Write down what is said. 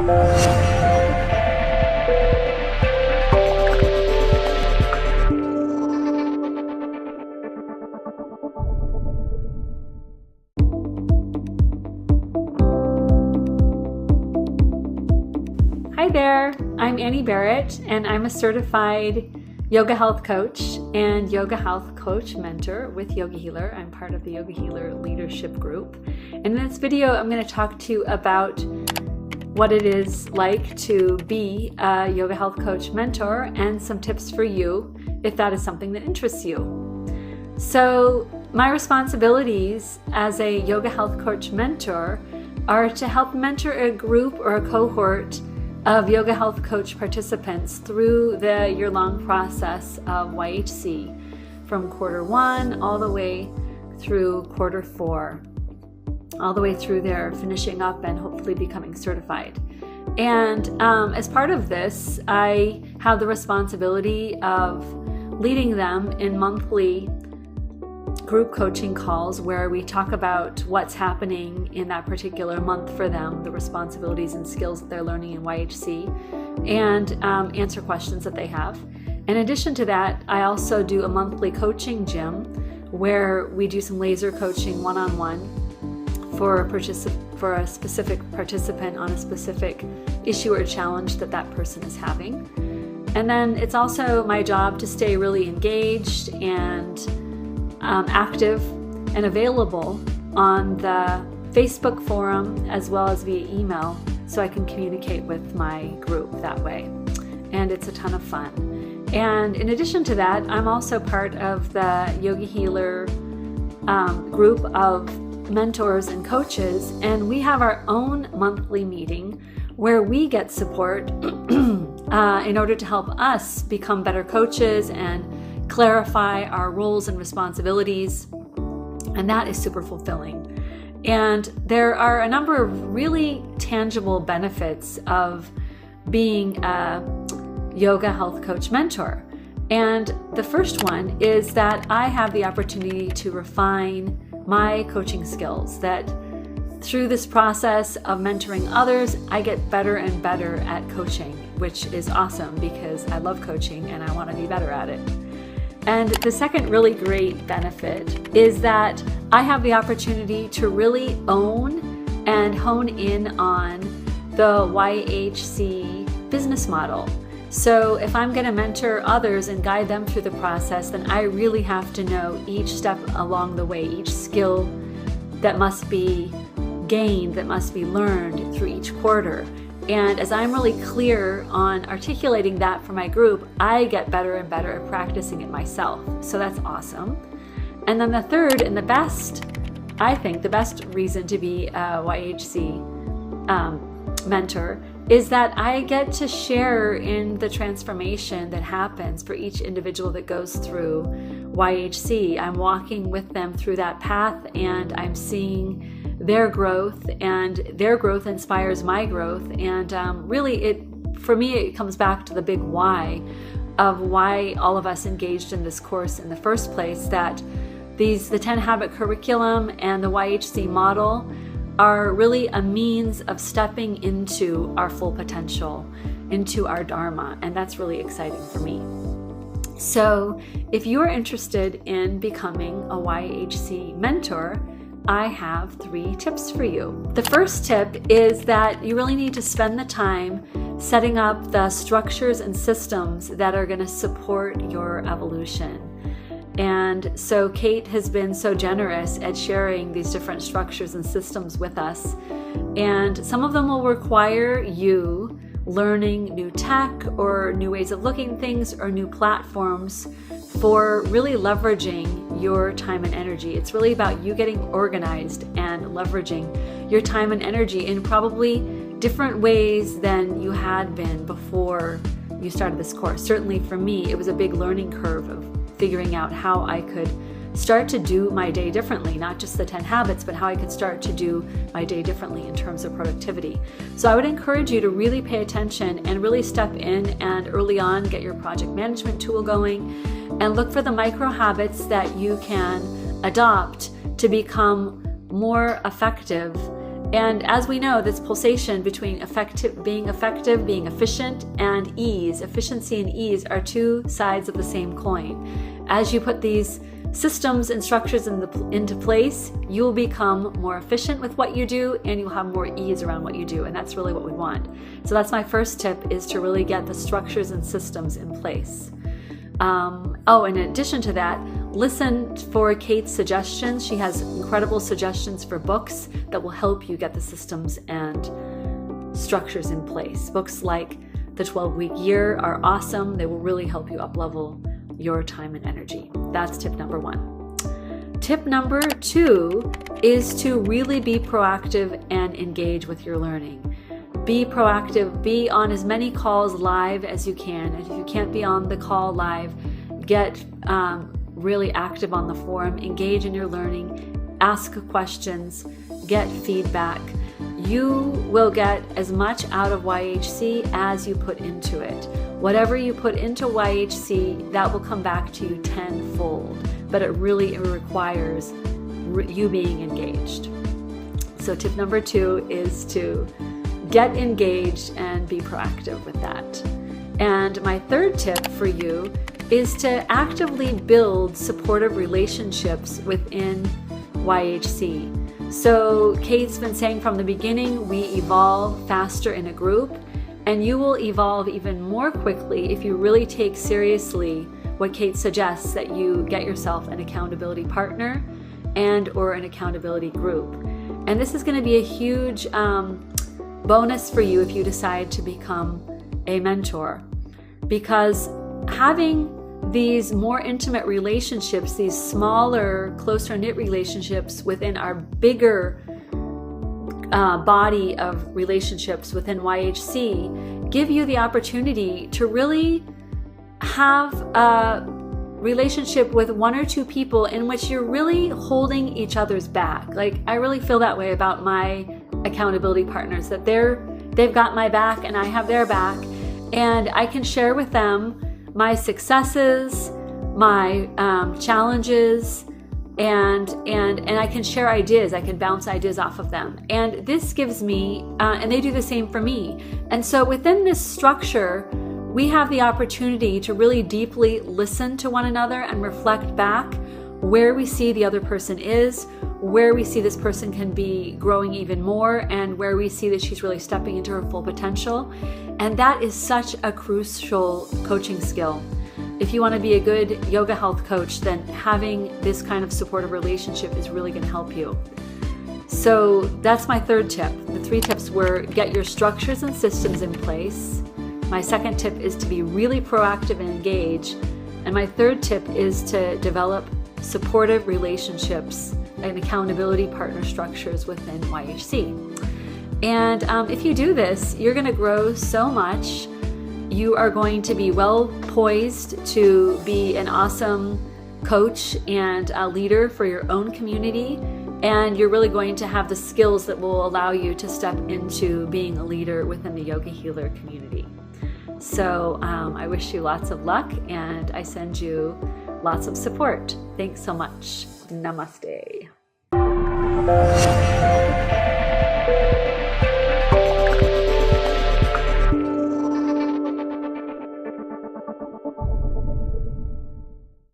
Hi there, I'm Annie Barrett, and I'm a certified yoga health coach and yoga health coach mentor with Yoga Healer. I'm part of the Yoga Healer leadership group. And in this video, I'm going to talk to you about what it is like to be a yoga health coach mentor and some tips for you if that is something that interests you. So my responsibilities as a yoga health coach mentor are to help mentor a group or a cohort of yoga health coach participants through the year-long process of YHC, from quarter 1 all the way through quarter 4, all the way through their finishing up and hopefully becoming certified. And as part of this, I have the responsibility of leading them in monthly group coaching calls where we talk about what's happening in that particular month for them, the responsibilities and skills that they're learning in YHC, and answer questions that they have. In addition to that, I also do a monthly coaching gym where we do some laser coaching one-on-one for a specific participant on a specific issue or challenge that that person is having. And then it's also my job to stay really engaged and active and available on the Facebook forum as well as via email, so I can communicate with my group that way. And it's a ton of fun. And in addition to that, I'm also part of the Yoga Healer group of mentors and coaches, and we have our own monthly meeting where we get support in order to help us become better coaches and clarify our roles and responsibilities, and that is super fulfilling. And there are a number of really tangible benefits of being a yoga health coach mentor. And the first one is that I have the opportunity to refine my coaching skills, that through this process of mentoring others, I get better and better at coaching, which is awesome because I love coaching and I want to be better at it. And the second really great benefit is that I have the opportunity to really own and hone in on the YHC business model. So if I'm going to mentor others and guide them through the process, then I really have to know each step along the way, each skill that must be gained, that must be learned through each quarter. And as I'm really clear on articulating that for my group, I get better and better at practicing it myself. So that's awesome. And then the third and the best, I think the best reason to be a YHC mentor is that I get to share in the transformation that happens for each individual that goes through YHC. I'm walking with them through that path, and I'm seeing their growth, and their growth inspires my growth. And really, for me, it comes back to the big why of why all of us engaged in this course in the first place, that the 10 habit curriculum and the YHC model are really a means of stepping into our full potential, into our Dharma, and that's really exciting for me. So if you are interested in becoming a YHC mentor, I have 3 tips for you. The first tip is that you really need to spend the time setting up the structures and systems that are going to support your evolution. And so Kate has been so generous at sharing these different structures and systems with us. And some of them will require you learning new tech or new ways of looking at things or new platforms for really leveraging your time and energy. It's really about you getting organized and leveraging your time and energy in probably different ways than you had been before you started this course. Certainly for me, it was a big learning curve of figuring out how I could start to do my day differently, not just the 10 habits, but how I could start to do my day differently in terms of productivity. So I would encourage you to really pay attention and really step in and early on get your project management tool going and look for the micro habits that you can adopt to become more effective And as we know, this pulsation between being effective, being efficient, and ease, efficiency and ease are two sides of the same coin. As you put these systems and structures into place, you'll become more efficient with what you do, and you'll have more ease around what you do. And that's really what we want. So that's my first tip, is to really get the structures and systems in place. In addition to that, listen for Kate's suggestions. She has incredible suggestions for books that will help you get the systems and structures in place. Books like The 12-Week Year are awesome. They will really help you up-level your time and energy. That's tip number 1. Tip number 2 is to really be proactive and engage with your learning. Be proactive, be on as many calls live as you can. If you can't be on the call live, get really active on the forum, engage in your learning, ask questions, get feedback. You will get as much out of YHC as you put into it. Whatever you put into YHC, that will come back to you tenfold, but it requires you being engaged. So tip number 2 is to get engaged and be proactive with that. And my third tip for you is to actively build supportive relationships within YHC. So Kate's been saying from the beginning, we evolve faster in a group, and you will evolve even more quickly if you really take seriously what Kate suggests, that you get yourself an accountability partner and or an accountability group. And this is going to be a huge bonus for you if you decide to become a mentor, because having these more intimate relationships, these smaller, closer knit relationships within our bigger body of relationships within YHC give you the opportunity to really have a relationship with 1 or 2 people in which you're really holding each other's back. Like, I really feel that way about my accountability partners, that they've got my back and I have their back, and I can share with them my successes, my challenges, and I can share ideas. I can bounce ideas off of them, and this gives me and they do the same for me. And so within this structure, we have the opportunity to really deeply listen to one another and reflect back where we see the other person is, where we see this person can be growing even more, and where we see that she's really stepping into her full potential. And that is such a crucial coaching skill. If you want to be a good yoga health coach, then having this kind of supportive relationship is really going to help you. So that's my third tip. The 3 tips were: get your structures and systems in place. My second tip is to be really proactive and engage. And my third tip is to develop supportive relationships and accountability partner structures within YHC. And if you do this, you're going to grow so much. You are going to be well poised to be an awesome coach and a leader for your own community. And you're really going to have the skills that will allow you to step into being a leader within the Yoga Healer community. So I wish you lots of luck, and I send you lots of support. Thanks so much. Namaste.